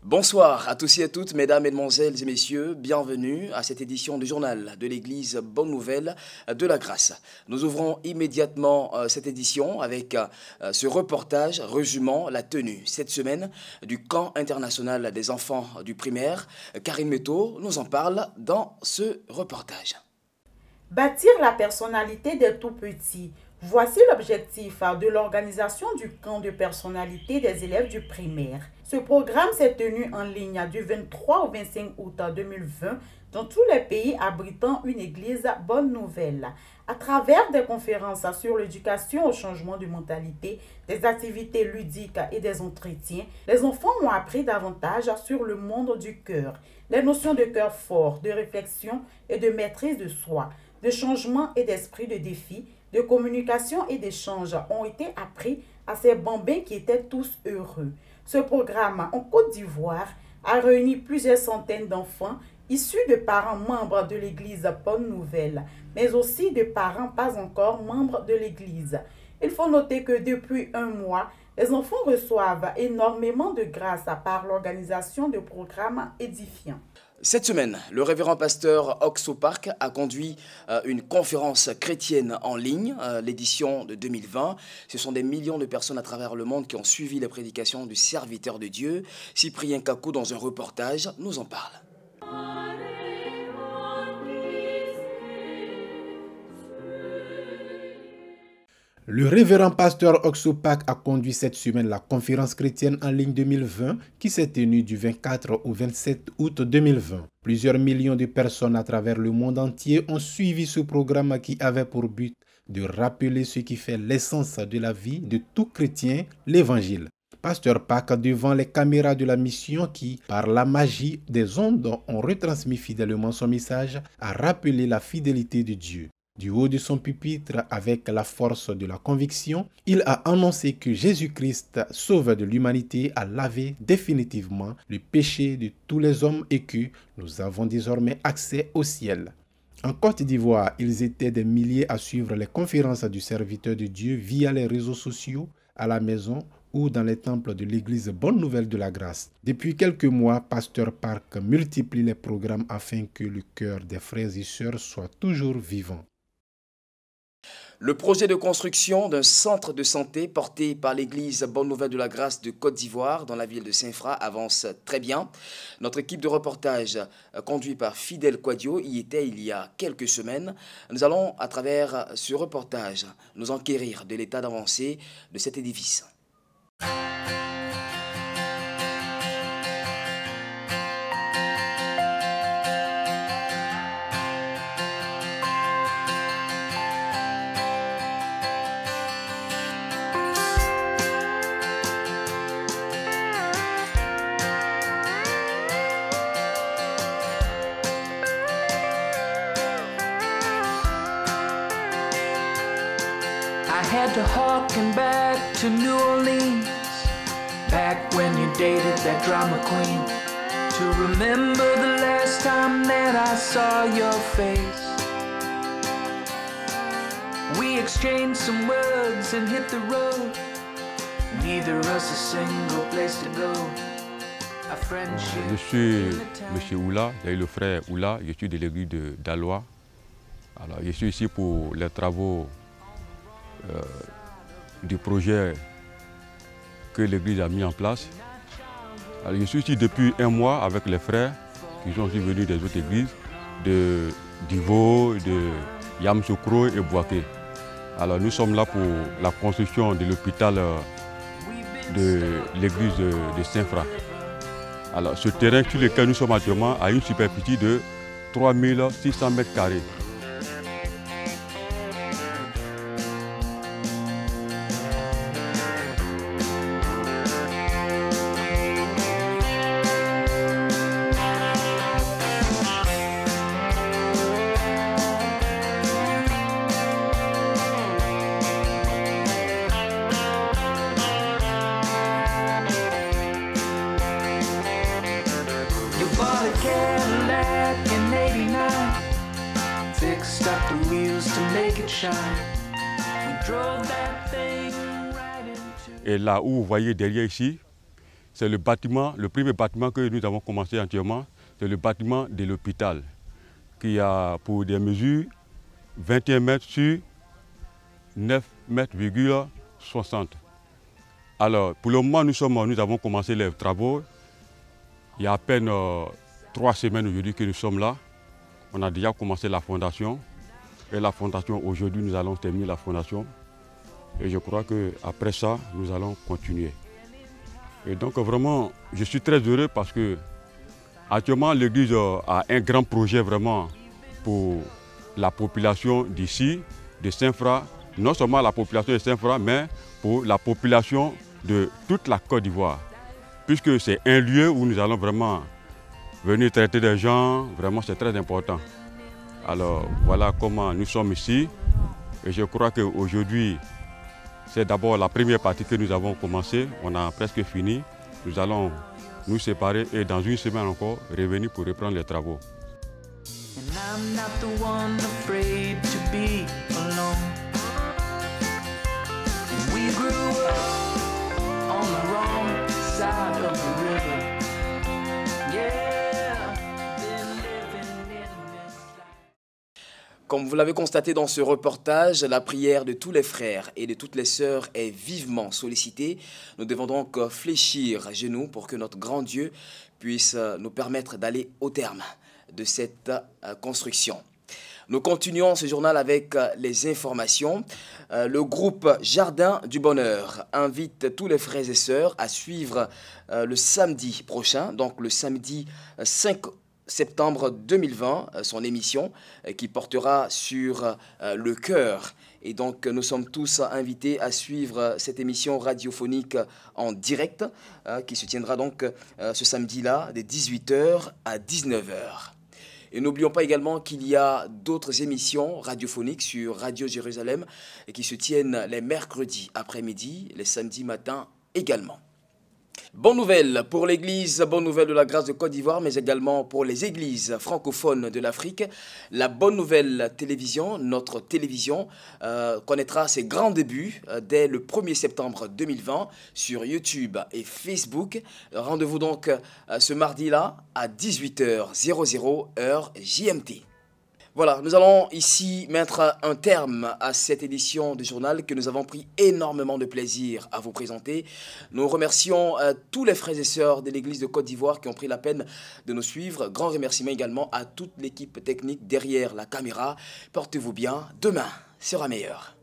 Bonsoir à tous et à toutes, mesdames, mesdemoiselles et messieurs, bienvenue à cette édition du journal de l'église Bonne Nouvelle de la Grâce. Nous ouvrons immédiatement cette édition avec ce reportage résumant la tenue cette semaine du camp international des enfants du primaire. Karine Meto nous en parle dans ce reportage. Bâtir la personnalité des tout-petits. Voici l'objectif de l'organisation du camp de personnalité des élèves du primaire. Ce programme s'est tenu en ligne du 23 au 25 août 2020 dans tous les pays abritant une église Bonne Nouvelle. À travers des conférences sur l'éducation au changement de mentalité, des activités ludiques et des entretiens, les enfants ont appris davantage sur le monde du cœur, les notions de cœur fort, de réflexion et de maîtrise de soi, de changement et d'esprit de défi, de communication et d'échange ont été appris à ces bambins qui étaient tous heureux. Ce programme en Côte d'Ivoire a réuni plusieurs centaines d'enfants issus de parents membres de l'église Bonne Nouvelle, mais aussi de parents pas encore membres de l'église. Il faut noter que depuis un mois, les enfants reçoivent énormément de grâce par l'organisation de programmes édifiants. Cette semaine, le révérend pasteur Oxo Park a conduit une conférence chrétienne en ligne, l'édition de 2020. Ce sont des millions de personnes à travers le monde qui ont suivi les prédications du serviteur de Dieu. Cyprien Kakou, dans un reportage, nous en parle. Le révérend pasteur Oxo Park a conduit cette semaine la conférence chrétienne en ligne 2020 qui s'est tenue du 24 au 27 août 2020. Plusieurs millions de personnes à travers le monde entier ont suivi ce programme qui avait pour but de rappeler ce qui fait l'essence de la vie de tout chrétien, l'évangile. Pasteur Park, devant les caméras de la mission qui, par la magie des ondes, ont retransmis fidèlement son message, a rappelé la fidélité de Dieu. Du haut de son pupitre, avec la force de la conviction, il a annoncé que Jésus-Christ, sauveur de l'humanité, a lavé définitivement le péché de tous les hommes et que nous avons désormais accès au ciel. En Côte d'Ivoire, ils étaient des milliers à suivre les conférences du serviteur de Dieu via les réseaux sociaux, à la maison ou dans les temples de l'église Bonne Nouvelle de la Grâce. Depuis quelques mois, Pasteur Park multiplie les programmes afin que le cœur des frères et sœurs soit toujours vivant. Le projet de construction d'un centre de santé porté par l'église Bonne Nouvelle de la Grâce de Côte d'Ivoire dans la ville de Saint-Fra avance très bien. Notre équipe de reportage conduite par Fidèle Quadio y était il y a quelques semaines. Nous allons à travers ce reportage nous enquérir de l'état d'avancée de cet édifice. I had to harken back to New Orleans, back when you dated that drama queen, to remember the last time that I saw your face. We exchanged some words and hit the road, neither us a single place to go. Je suis M. Oula, j'ai le frère Oula, je suis de l'église d'Alois. Alors, je suis ici pour les travaux du projet que l'église a mis en place. Alors, je suis ici depuis un mois avec les frères qui sont aussi venus des autres églises, de Divo, de Yamsoukro et Boaké. Alors nous sommes là pour la construction de l'hôpital de l'église de Saint-Fra. Alors ce terrain sur lequel nous sommes actuellement a une superficie de 3600 mètres carrés. Cadillac in '89. Fixed up the wheels to make it shine. We drove that thing right into... Et là où vous voyez derrière ici, c'est le bâtiment, le premier bâtiment que nous avons commencé entièrement, c'est le bâtiment de l'hôpital, qui a pour des mesures 21 mètres sur 9 mètres, 60. Alors, pour le moment, nous avons commencé les travaux. Il y a à peine 3 semaines aujourd'hui que nous sommes là. On a déjà commencé la fondation. Et la fondation, aujourd'hui, nous allons terminer la fondation. Et je crois qu'après ça, nous allons continuer. Et donc, vraiment, je suis très heureux parce que actuellement, l'église a un grand projet vraiment pour la population d'ici, de Saint-Fra. Non seulement la population de Saint-Fra, mais pour la population de toute la Côte d'Ivoire. Puisque c'est un lieu où nous allons vraiment venir traiter des gens, vraiment c'est très important. Alors voilà comment nous sommes ici. Et je crois qu'aujourd'hui, c'est d'abord la première partie que nous avons commencé. On a presque fini. Nous allons nous séparer et dans une semaine encore, revenir pour reprendre les travaux. And I'm not the one afraid to be alone. And we grew up on the wrong side of the river. Yeah, been living in this life. Comme vous l'avez constaté dans ce reportage, la prière de tous les frères et de toutes les sœurs est vivement sollicitée. Nous devons donc fléchir à genoux pour que notre grand Dieu puisse nous permettre d'aller au terme de cette construction. Nous continuons ce journal avec les informations. Le groupe Jardin du Bonheur invite tous les frères et sœurs à suivre le samedi prochain, donc le samedi 5 septembre 2020, son émission qui portera sur le cœur. Et donc nous sommes tous invités à suivre cette émission radiophonique en direct qui se tiendra donc ce samedi-là de 18h à 19h. Et n'oublions pas également qu'il y a d'autres émissions radiophoniques sur Radio Jérusalem et qui se tiennent les mercredis après-midi, les samedis matins également. Bonne nouvelle pour l'église, bonne nouvelle de la grâce de Côte d'Ivoire, mais également pour les églises francophones de l'Afrique. La bonne nouvelle télévision, notre télévision, connaîtra ses grands débuts dès le 1er septembre 2020 sur YouTube et Facebook. Rendez-vous donc ce mardi-là à 18h00 heure JMT. Voilà, nous allons ici mettre un terme à cette édition du journal que nous avons pris énormément de plaisir à vous présenter. Nous remercions tous les frères et sœurs de l'église de Côte d'Ivoire qui ont pris la peine de nous suivre. Grand remerciement également à toute l'équipe technique derrière la caméra. Portez-vous bien, demain sera meilleur.